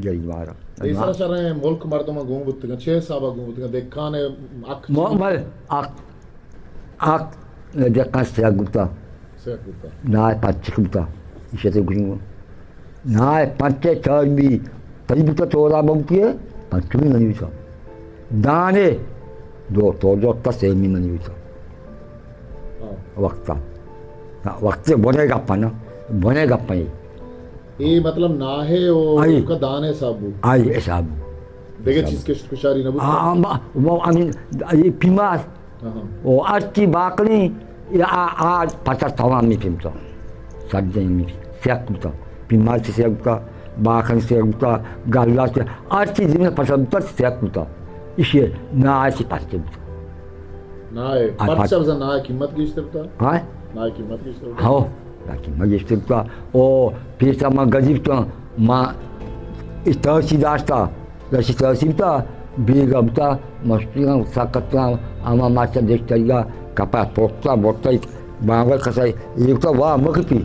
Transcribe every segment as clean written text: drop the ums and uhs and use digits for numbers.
Geri vara. Isra şaraya mulk mardoma gumbuttuga, çe saba gumbuttuga, dekkane ak. Mal ak dekkan seyaguta. Seyaguta. Naay patchikuta. İşte günü. Naay patche çarbi. Tabibuta çoğla bakıyor. Patchumi maniyuta. Dane do tojotta semi maniyuta. Vakta. Vakti bone gappana. Bone gappani. ये मतलब ना है और उसका दान है साबु आई साबु देखिए चीज के कुशारी ना वो आमीन ये पिमास वो आती बाकनी या आज पचास थावा में पिमता साढ़े में सेकुता पिमास सेकुता बाकन सेकुता गाला से आती दिन में पचास सेकुता इसे ना ऐसी पाते ना है पचास ना है कीमत की इस्तेमाल हाँ ना है कीमत की इस्तेमाल हाँ Lagi magistrata, oh, pesa magazipta, ma istasi dasta, la sistasita, bigabta, mastingan sakata, ama macam destariga, kapat porta, porta, bangga kasai, itu wah makipi,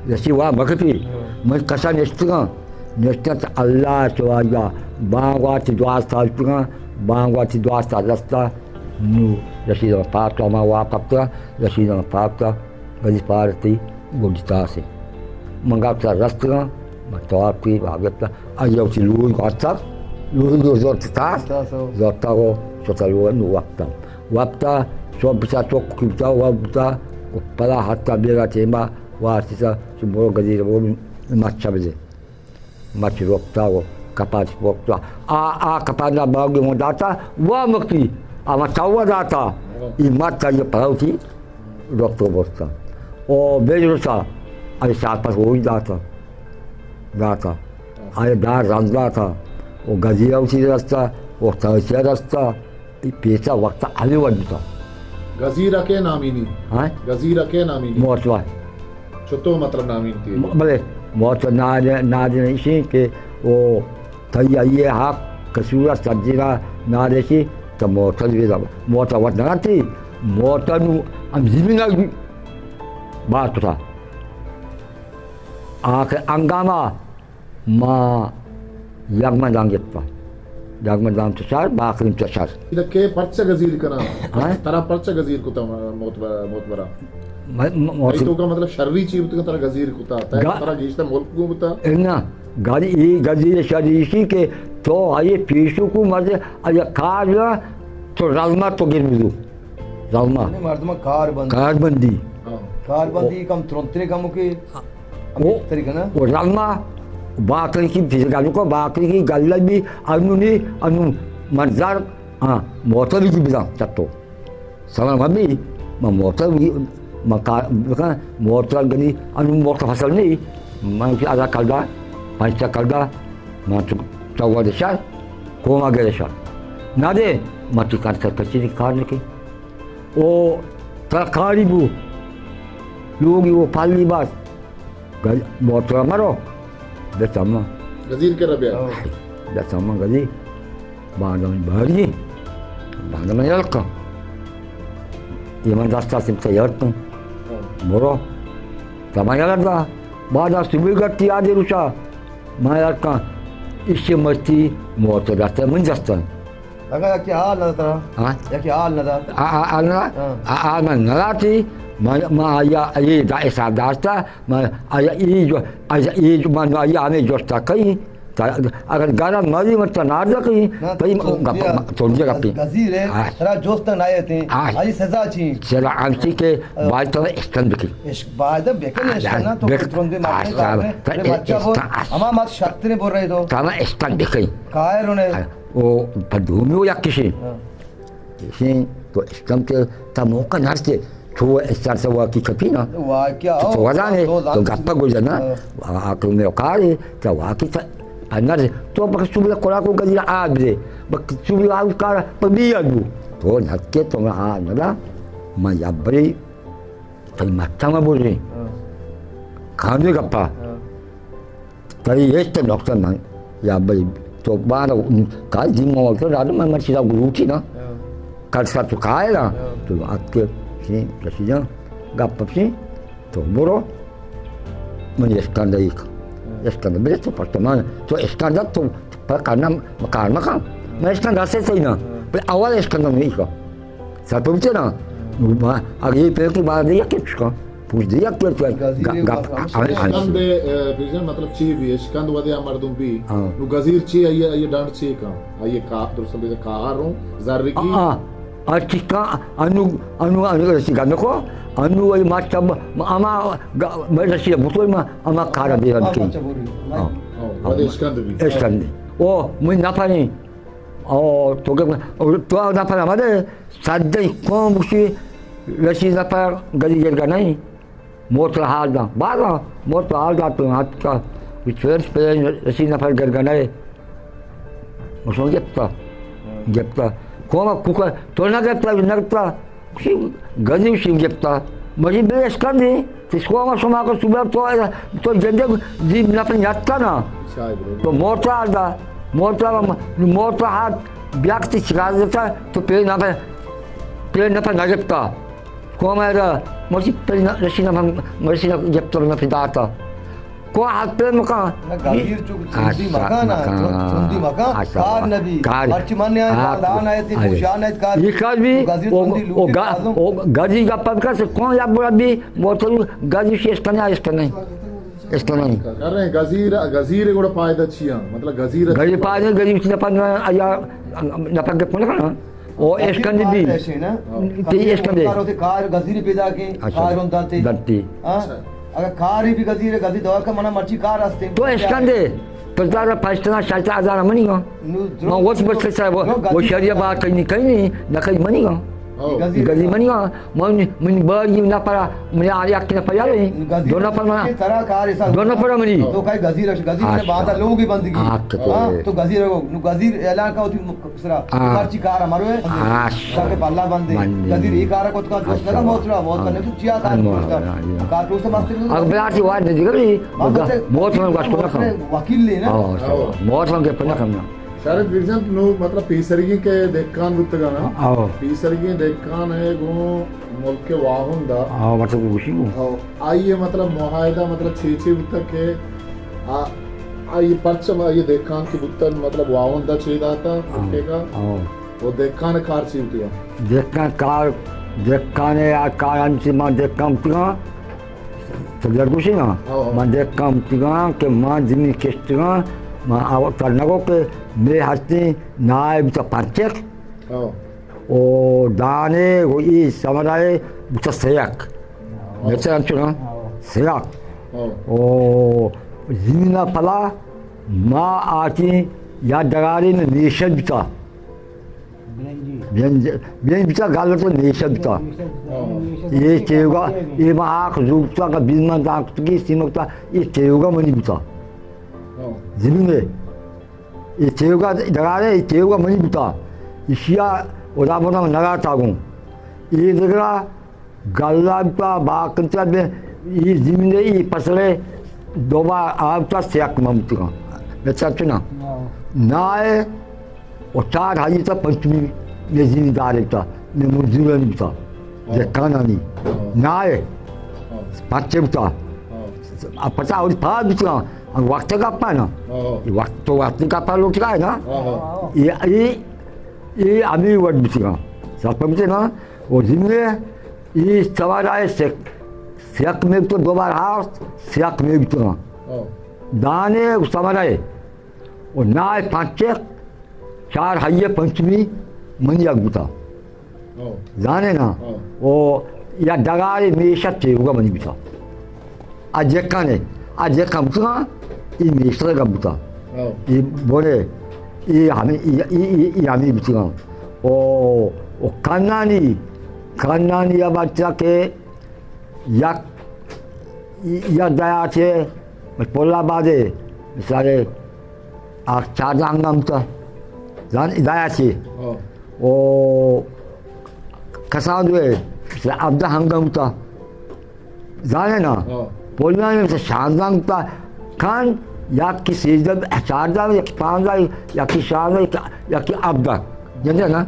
lasi wah makipi, mas kasai nestingan, nestingan Allah tuaja, bangga ti dua staltingan, bangga ti dua stalasta, nu, lasi dah pakta, ama wah pakta, lasi dah pakta. Gaji parti guditase mangapta rastra matoapi bagapta ayau si lui WhatsApp lui zortas zortago sotalu nu wakta so bisa tok kita wakta kepala hatta bela tema wasisa sumboro gaji machabje machi waktago kapat wakta kapada bagi modata wa makti ama tawa data imat saja parauti doktor bosta ओ बेजरोसा अरे चार पास हो ही रहा था अरे दार रंगा था वो गजीरा उसी रास्ता वो तहसिया रास्ता पैसा वक्त आने वाली था गजीरा के नामी नहीं हाँ गजीरा के नामी नहीं मोचवा छोटो मतलब नामी थी भले मोचवा नादे नहीं सी कि वो तैया ये हाक कसूरा सज्जिरा नादे सी तो मोचवा भी था मोचवा वक्त ना थी मोचवा नु हम जिम्मेना बात था आखिर अंगामा माँ यगमदांग जितना यगमदांग तो चार बाकरीम तो चार इधर के पर्चे गजीर करना तारा पर्चे गजीर कुता मौत बरा तो का मतलब शर्री चीज तो तारा गजीर कुता तारा जिसने मुल्क को कुता ना गाड़ी ये गजीर शरीसी के तो आये पीछू को मर्द अरे कार तो राजमा तो गिर मिलू राजमा मर्दमा कार बंदी कारबंदी कम तुरंतरे कम के वो तरीका ना वो रामा बाकरी की फिजिकल को बाकरी की गल्ला भी अनुनी अनु मर्जार हाँ मोटर भी बिना चट्टो समझ मम्मी मैं मोटर भी मकार का मोटर गनी अनु मोटर फसल नहीं मैं कि आधा कलदा पंचा कलदा मैं चौवा देशा कोमा गए देशा ना दे मत कर सकती कार लेके ओ तरकारी बु लोग वो पाली बात बहुत मरो बेचमा गजीर के रबिया बेचमा गजी बांधन भरी बांधन यारका ये मन रास्ता सिमसे यारता बोरो तमाया लगा बाजा सुबह गत्ती आदि रुचा माया का इससे मस्ती मोटर रास्ते मन जाता लगा क्या हाल नज़र हाँ या क्या हाल नज़र नज़र थी ma ya ये ऐसा दास्ता मैं ये जो मन आया हमें जो तकई अगर गाना मरी मत ना रखी भाई समझे गपी गजीर है तेरा दोस्त ना आए थे आज सजा छी चला आंटी के बाद तो स्टैंड की इस बाद बेकन ना तो तुरंत मारने बच्चा बोल हमारा मत शर्त ने बोल रहे तो ताना स्टैंड की कायर उन्हें वो बदूमी हो या किसी तो स्टैंड के तमोका नाचते तो स्टार से वो की कपी ना वाह क्या तो वजाने तो गप्पा गुजरना आकर में ओकारी तो वाकी अन्नर तो बक सुबह कोला को गजिला आबरे बक सुबह आउ का पबियादु तो नक्के तो आ नदा मैं याबरी तो मत्ता में बोल रही खाने गप्पा तरी ये तो डॉक्टर ना याबरी तो बार का जिम में तो रात में मैं सीधा गुरु थी ना कल सा तो खाए ना तो आपके सी जैसे गप्पा सी तो बोलो मैं ये स्टैंड एक Escândalo, beleza, tu pode tomar, tu escândalo, tu karena kan, mas escândalo saya na, awal escândalo ni kau, satu betul na, hari pergi baru dia kip kau, push dia kip kau, Eshkand बिजन मतलब ची भी एशकंद वदे मर्दुम भी नु गजीर ची ये डांड ची का ये का दुरसल बे कारो zarri की artika anu sigano ko anu ay macam ama mereka betul ama kara dia bikin वदे एशकंद भी Escândalo, oh muito na pani, oh tu na pani mana sadai como se rasi na par gadi jerga nahi, motor halda, bala motor halda tu hatta, bicara sepeda rasi na par jerga nahi, macam gepta, como kuka, tu na gepta, si gadi si gepta, mas beli Escândalo, se sekolah sama aku sudah tu jadi di na pani yatta na. तो motor हाथ व्यक्ति छिका देता तो पेड़ ना पे नजरता कौन है मर्सी पेड़ रसी ना जब तो ना फिदाता को हाथ पे मका गजीर जो सुंदी मकान कार नबी अर्चमान्य दान आयत मुशान आयत कार ये कार भी ओ गजी का पक्का से कौन या बड़ा भी मोटर गजी से इसका नहीं इसका नहीं कर रहे हैं गजीर కూడా फायदा छिया मतलब गजीर फायदा गजीर से अपन या नपक के पन ना ओ एस्कंद भी ते एस्कंद कार गजीर पैदा के कार होता थे दत्ती अगर कार ही भी गजीर दवा का मना मर्ची कार असते तो एस्कंद तो ज़्यादा पास्टना शायद आज़ार मनी का मैं वो बस से वो शरीय बात कहीं ना कहीं मनी का गजी मनी का मन बड़ी ना पड़ा मैं आगे आके पड़ा रे दोनों पर मना दोनों पर मनी तो कहीं गजीर ने बात लोग भी बंद की तो गजीर ऐलान का होती दूसरा मर्ची कार हमारे सारे पल्ला बंद गजीर एक कार को तो दोस्त लगा बहुत करने तो चिया कार तो से मस्त अब बिहार से वाद नहीं करी बहुत लोग बात करना वकील ले ना बहुत लोग के पढ़ना करना शायद विजन नो मतलब पीसरगी के देखकान रुतगा ना पीसरगी देखकान है गो मुल्क के वाहुंदा मतलब खुशी को आइए मतलब मुहायदा मतलब छे तक के आइए परचम ये देखकान के बुत्तन मतलब वाहुंदा छेदा था उठेगा वो देखकान कार छीवतिया देखकान यार कार अंची मां देखकान तिगा तो जरूरी ना मां देखकान तिगा के मां जिनी केस्टिगा मां आवत करना को के मैं हस्ती नाइब तो पंचक ओ दाने वो ये समराय तो सेयक मेरे अंचुना सेयक ओ जिन्ना पला मां आती या दगारी में नेशन बिता bien bisa galau tu Indonesia bisa ये तेवगा ये माक जुगता का बिजमान दाक की सीमकता ये तेवगा मनी bisa जिन्हें ये तेवगा दगारे ये तेवगा मनी bisa इशिया उदाहरण नगा तागुं ये दगरा गल्लापा बाकंता में ये जिम्मे ये पसले दोबा आपका सेक ममतिका बेचारा चुना नाए और चार हाजी था पंचमी में जिम्मेदार था में मुर्जुरन था ये कानानी नाए बच्चे था अब पता और पार भी था वक्त का पाना वक्त का पार लोग क्या है ना ये अभी वर्ड भी था सब पता ना वो जिम्मे ये सवाल आए सेक में तो दोबारा हाथ सेक में भी था दाने सवाल आए और नाए पांचे चार हाइये पंचमी मंजिल बुता जाने ना वो या दगारे मेशा तेवगा मनी बुता आज जेका बुता ये मेशा का बुता ये बोले ये हमें बुता ओ कान्नानी या बच्चा के या दया थे पोला बादे सारे आग चार अंगम था जान इदायाची ओ कसादवे अब्दा हंगमता जाने ना बोलना में से शानदांगता खान या कि सीजन चारदा या कि पांदा या कि शादा या कि अब्दा जानते ना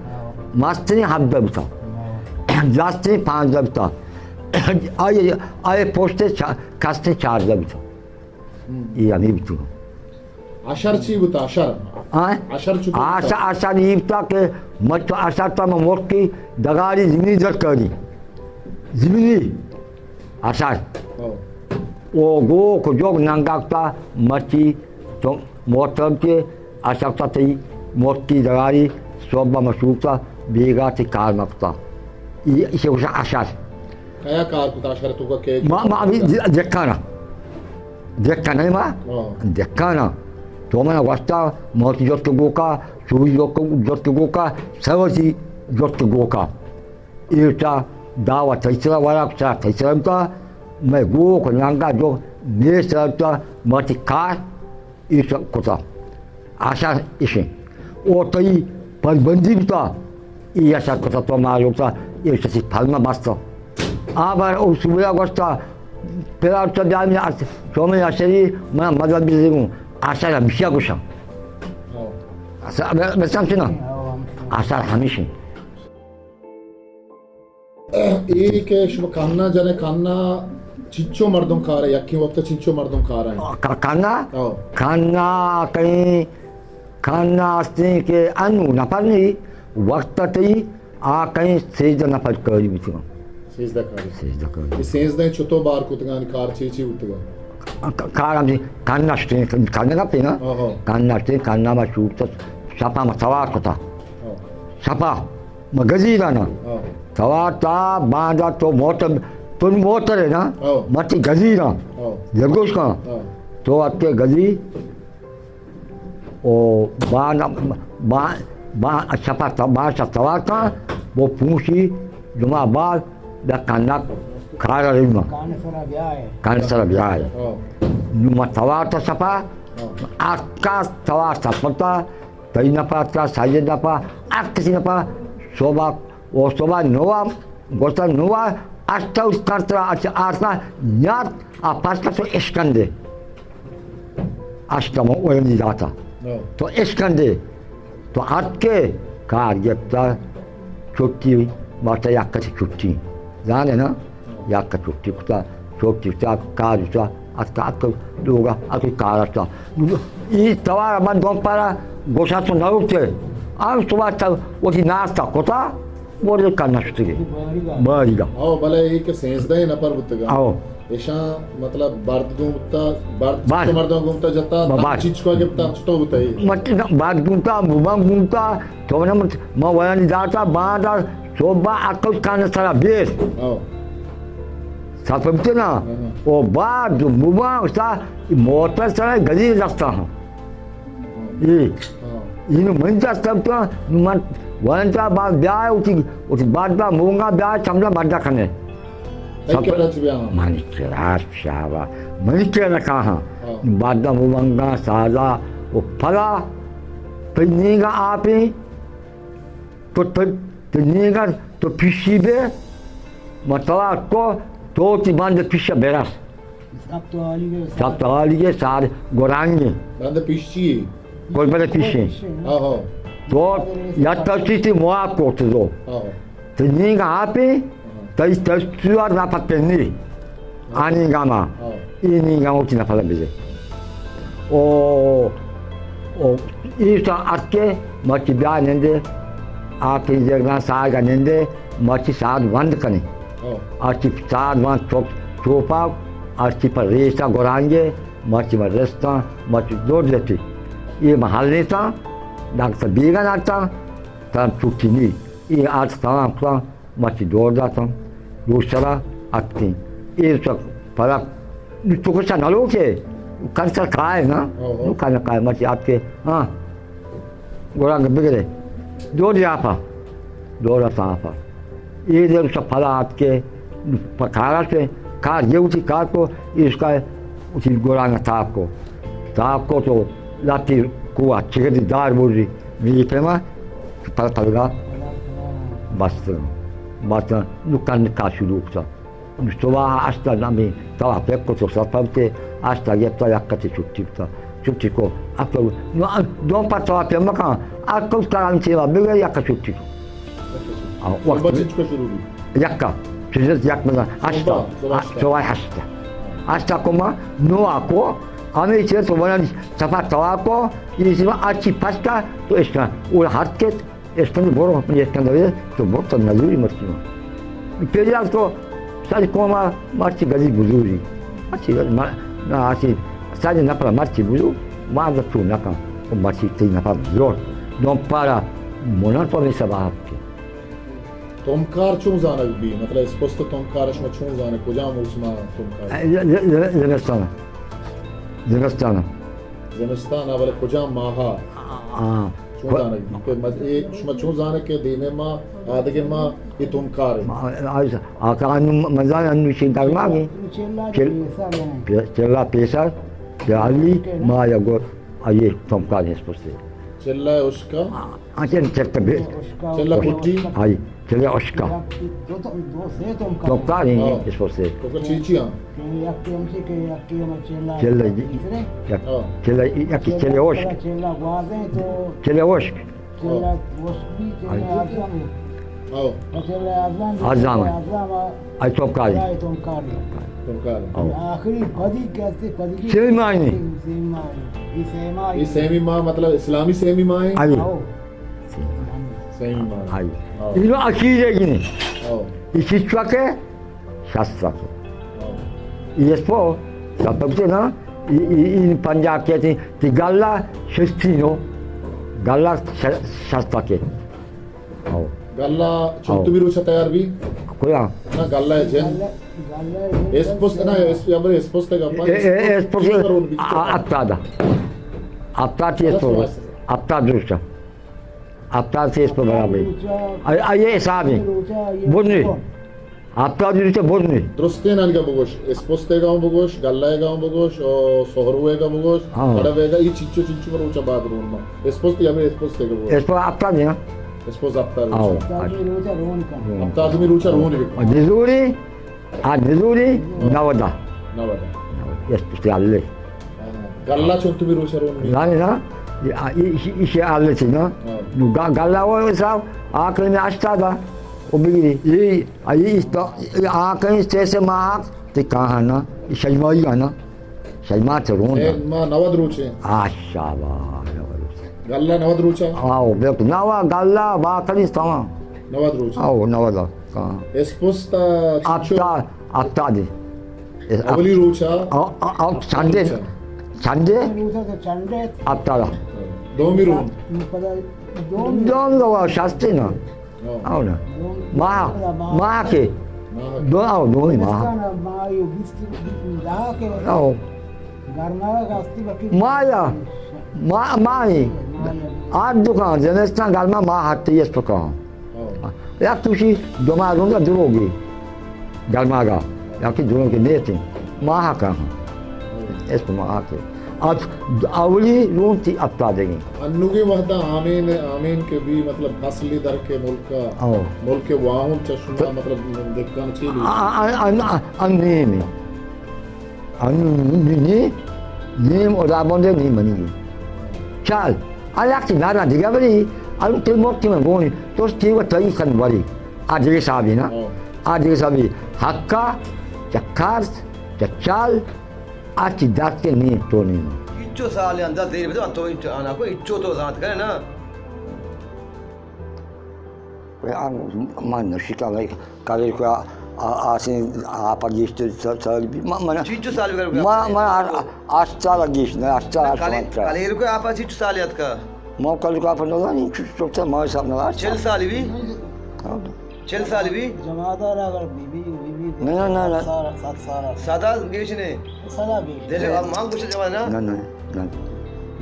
मास्टरी अब्दा बता जास्ती पांदा बता आये पोस्टे कास्टे चारदा बता 이 아니부터. 아샤르치부터 아샤르. 아? 아샤르치. 아샤 이부터 그 멋도 아샤타만 먹기 다가리 지민이 젖거리. 지민이 아샤. 오고 그쪽 난각다 멋지 좀 못함게 아샤타티 먹기 다가리 소바 마슈타 비가티 칼막다. 이 이게 아샤. Kaya kaarkuta aşağı tuka ke. Ma dekkana. Dekkana ma? Dekkana. Tomana wasta moti jotto goka, subi jotto goka, savasi jotto goka. Irta dawa taisra waraksa taisramta me go ko nanga jo nesarta moti ka isa kota. Asha ishi. Otai palbandimta iya sa kota to malukta isa si palma basta. आबार उस सुबह गोस्ता फिर आप तो जाने जो मैं आशरी मैं मदद भी दूँ आशा हमेशा कुछ आशा मैं समझे ना आशा हमेशा ये के शुभ खाना जाने खाना चिच्चो मर्दों खा रहे या क्यों वक्त चिच्चो मर्दों खा रहे हैं खाना खाना कहीं खाना अस्ते के अनु नफर नहीं वक्त तई आ कहीं सेज नफर करी बिचो Sezda kari. Sezda çoto bar kutugan kar çiçi utuga. Karamdi kannaştı kanna kapina. Kannaştı kanna ma şurta şapa ma tava kota. Şapa magazina na. Tava ta banda to motor है ना मत गजी ना जगोश का तो आपके गजी ओ बा छपा तवा का वो पूछी जुमा बाद da kanak kara lima kansara biaya numa tawata sapa akas tawata pata taina pata sajeda pa akasina pa soba o soba nova gosta nova asta uskartra asta nyat a pasta to eskande asta mo oyni data to eskande to atke kar yapta çöktü mata yakası çöktü जाने ना या कचुट्टी कुता चोटी कुता काजुता आता लोगा आता कारता ये तवार मन दम पारा गोशा तो नौते आम सुबह वो थी नाश्ता कोता वो ले करना शुरू बड़ीगा आओ भले एक सेंस दे ना पर बुतगा आओ ऐसा मतलब बार्द गुमता बार्द मर्दों गुमता जता चीज को गिफ्ता तो बुताई मतलब बार्द गुमता मुबांग गुमता तो ना मैं वयानी जाता बांदा सोबा अकल कान सारा बेस सापमते ना ओ बाद मुबा सा मोटर सारा गली रास्ता हूं ये इनु मंजा सब तो मन वंजा बाद ब्याह उठी बाद बा मुंगा ब्याह चमला बड्डा खाने सब मानिक शावा मानिक ना कहां बाद मुंगा साजा वो फला पिनीगा आपे तो निगा तो पिशिबे matala ko to ti bande pisha beras sapto alige sar gorangi bande pishi kol bande pishi to yatta titi moa ko to te niga ape tai stuar na pateni ani gama ini gama uti na pala beze o isa akke mati bianende आपके जगह साग नंदे मच्छी साग बंद करें अच्छी साग बंद चोपा अच्छी पर रेस्ता गोरांगे मच्छी में रेस्ता मच्छी जोड़ देती ये महल नहीं था डॉक्टर बीगन आता तब छुट्टी नहीं ये आज तमाम का मच्छी जोड़ जाता दूसरा आती ये सब फर्क तो कुछ ना लोग के कंसर खाए ना वो खाना खाए मच्छी आपके हाँ गोरांगे बिगड़े दो जापा दो रसापा ये जब सब फला आपके पखारा से कार ये उसी कार को इसका उसी गोरांगा ताप को तो लाती कुआ चिकनी दार बोली मेरी प्रेमा फल फलगा बस दुकान का शुरू था सुबह आस्था नमी तवा पेको तो सपमते आस्था ये तो याकते छुट्टी को आपको दो पाँच पे मकान आपको काम सेवा बिगड़ याका छुट्टी को वक्त को शुरू याका फिर याक में आस्था सुबह आस्था को मा नो आको a mí se to bueno zapato ako y encima achi pasta to esta o harket esta de boro y esta de to bota na luri martino y pedias to sai como marti gazi buzuri achi na achi sai na para marti buzu mas tu na kan o marti tem na para zor non para monar para me saber Tomkar çun zanak bi mesela sposta tomkarışma çun zanak kocam usma tomkar Zemestan avale kocam maha çun zanak ke e şuma çun zanak ke dine ma adage ma e tomkar akan mazan anu cinta magi cella pesa ali ma ya go aye tomkar sposta Cella oshka achen chekta be Cella kutti ay cella oshka tomkar ni sposta Koka chichiya cella yaki cella oshka cella oshka azam ay tomkar tomkar आखिरी पदी कहते पदी की सेमानी ये semi माँ मतलब इस्लामी semi माँ है ay सेमी माँ ay ino akide gini आओ ikichwake shasake y después la persona in Punjab कहते हैं galla shastino galla shastake आओ गल्ला चुंतु भी रोचा तैयार भी कोया ना गल्ला है जेन एस्पोस ना या बरे एस्पोस तक अपन esposo aptada aptati esposo aptadrusta aptati esposo baraber ay sabe bonni aptadrusta bonni दुरुस्ते ना निका बगोश एस्पोस ते गाँव बगोश गल्ला है गाँव बगोश और सोहरुए का बगोश बड़ा वेगा ये चिच्चो चिच्चो पर रोचा बात रोन में एस्पोस ते या बरे एस्पोस ते का बगोश esposo aptadi ना एस्पोस आपता आओ आपता आदमी रोचा रोन भी nizuri nizuri nawada Nawada esposo alle गल्ला चुंतु भी रोचा रोन भी yani na işe allesina galla o sa akın açtada o biri ay işte akın sese ma te kahana şaymayı ana şayma çorun एक माँ नवाद रोचे aşağıda गल्ला नवाद रोचा आओ bek nava galla bakali tamam नवाद Rochak आओ navada एस्पोस ता aptadi अवली रोचा sande aptada दो मिरून donga wa shastina auna ma ke do au do ma au maya mai ad dukan zenestan galma ma hatta yes paka ya tushi doma ronda durogi galmaga ya ki durogi netin ma haka es ma haka आज अवली room थी अपता देंगे अन्नू की वहदा आमीन आमीन के भी मतलब फसली दर के मुल्क के वाहन चश्मा मतलब देखना चाहिए अन्नी नीम और आबंदे नहीं बनेगी चल अलग नारा दिखा बड़ी अलग तेल मोक्ति में बोनी तो ठीक है तई खन बड़ी आज ये साबी ना आज ये साबी हक्का चक्कर चचाल आज दांत के नहीं तो नहीं इच्चो साल अंदर देर में तो आना को इच्चो तो जात करे ना man shika like kare ko asin apagish salbi mana चिच्चो साल कर ma asta lagish na asta काले को आप चिच्चो साल याद का ma kal ko apno ni chota ma sab na चल साल भी जमादार अगर बीबी ना सादा गेश ने सदा भी दिल अब मांग कुछ जमाना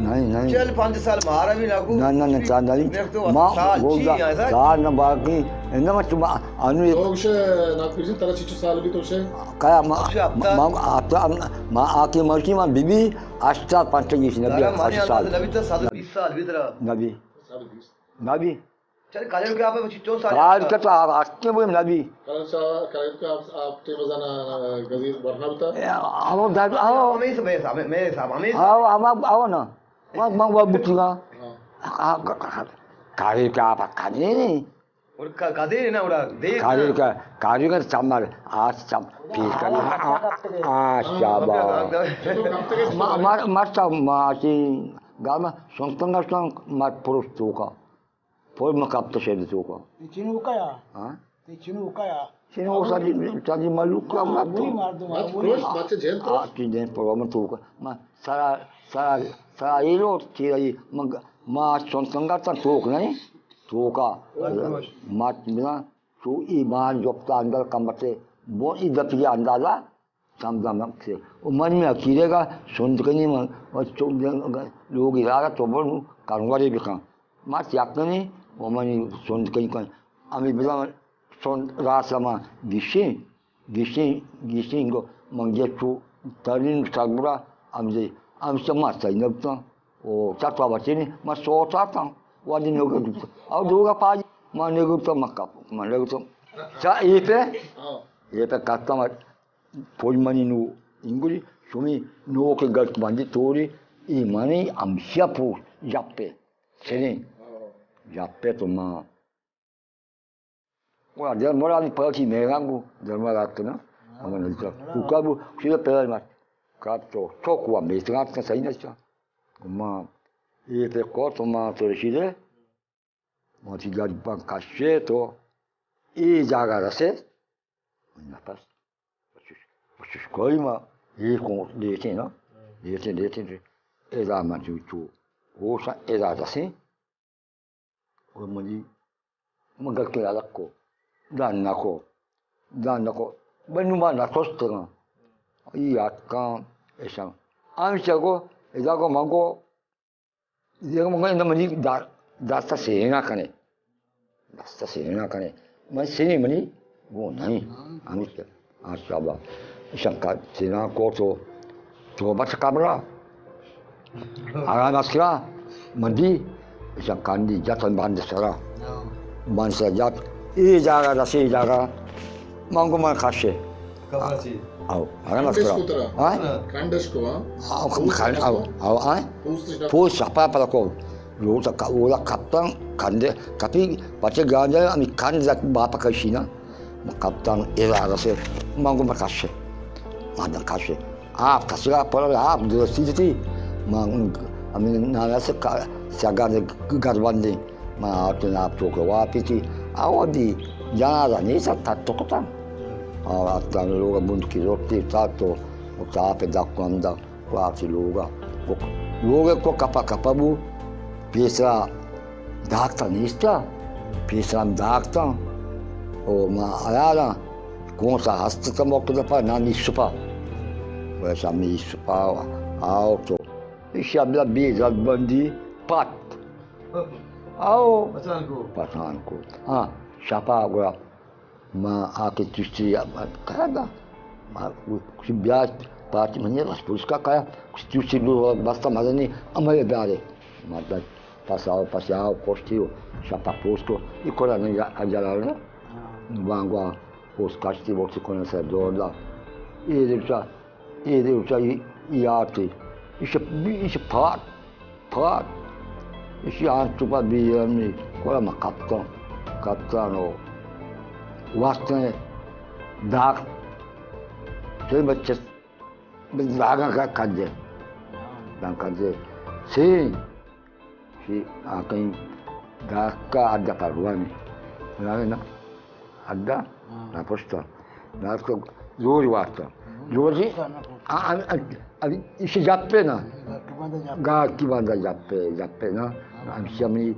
नहीं चल 5 साल मारा भी लागू ना चांदली मां बोलदा साल ना बाकी इनमा तुम अनु तो उसे ना फिर से तरह चिच्चो साल भी तो उसे kaya ma आके मर्जी में बीबी आस्था पांच की नबी साल नबी तो 20 साल भी तेरा नबी चल काले के आप 24 साल आज का तो आस्थे बोल नबी कल का आप ते मजाना गजीर वरना बता आओ दाद आओ हमें सब हमें आओ आओ ना मा बुटिगा काहे का आप खाने नहीं और गधे ना उड़ा देख कार्य का चमर आज चम फिर कर शाबा मत माची गामा संतंगा संग मत पुरुष चुका por uma capta cheia de tuca. Tino o caia. Hã? Tino o caia. Tino o tá de maluco é uma Muito mardo, Mas cross, bate dentro. Ah, tem dentro por uma tuca. Mas sara ele tira aí, mas são tanga tá tuca, né? Tuca. Mas mina tu iman jopta andar kamate. Bom e da pia andar lá. Samdam से वो मन में अकेलेगा सुन के नहीं मन और चुप लोग इरादा तो बोल कारोबारी भी काम मार त्यागने नहीं वो मन सुन के नहीं कर अमी बिला सुन रासमा गिशी इनको मंगे चु तरीन सागुरा अमी से मार चाहिए अब तो वो चाटवा बच्चे नहीं मैं सोचा था वो दिन लोग अब दूसरा पाज मारने को तो मारने को तो चा ये पे काटता मत पोलमनी नु इंगुली सुमी नो के गट बंदी तोरी ई मनी अमशापु जापे सेने जापे तो मा वो जब मोरा नि पची मेगांगु जरमा रातना अमन जो कुकाबु सिले पेल मा काटो चोकुवा मेस्गा का सही नचा मा ये पे कोतो मा तो सिले मोची गट बं काशे तो ई जागा रसे ना पास Escolha e com leite, não? Leite, ela manjou tu, ouça, ela assim, o mani, manga que ela co, danako, bem numa na costa, e a cam, essa, anchago, ela com mango, ela mango ainda mani da sta cena cane, mas cena mani, bom, não, amiga, a chaba. Sangka Cina koto to baca kamera anak mandi sangka di jatan bandesara bansa jat I jaga rasi jaga mangko man khashe कबाची आओ anak sekolah ah Kandas ko ha? po siapa pada ko lu tak ulah kapten kande tapi baca ganja ami kan zat bapa kasina kapten era rasi mangko man khashe ada kasih, kasih apa dua sisi, mang, amin nana sekarang garbandi, tu nak tu kewapiti, awadi jangan ni tak tokotan, tak luga buntu kiroti tato, tak pedak kanda, kuasi luga ko kapabu, bisa daktan ista, bisa daktan, oh ma ayana, kunsa hasta tamok tu dapat nani supa. Wasa miso pa auto siya bla biza bandi pat patan ko siya pa agora ma akitusti kada ma si bias pati manila puska kaya kustusti lu basta madani amaya dare ma da pasao postio siya pa posto e kola na ajalala bangwa poskasti boxi con essa dola e deu sai iate isso pat isso antu pa biami kola ma kaptano wastane dak sai bacche daga ka kadde dan kadde si akan daka ada paruani na ada na posta na ko zuri wata Josi, isi jappe na, ga kibanda jappe na, siami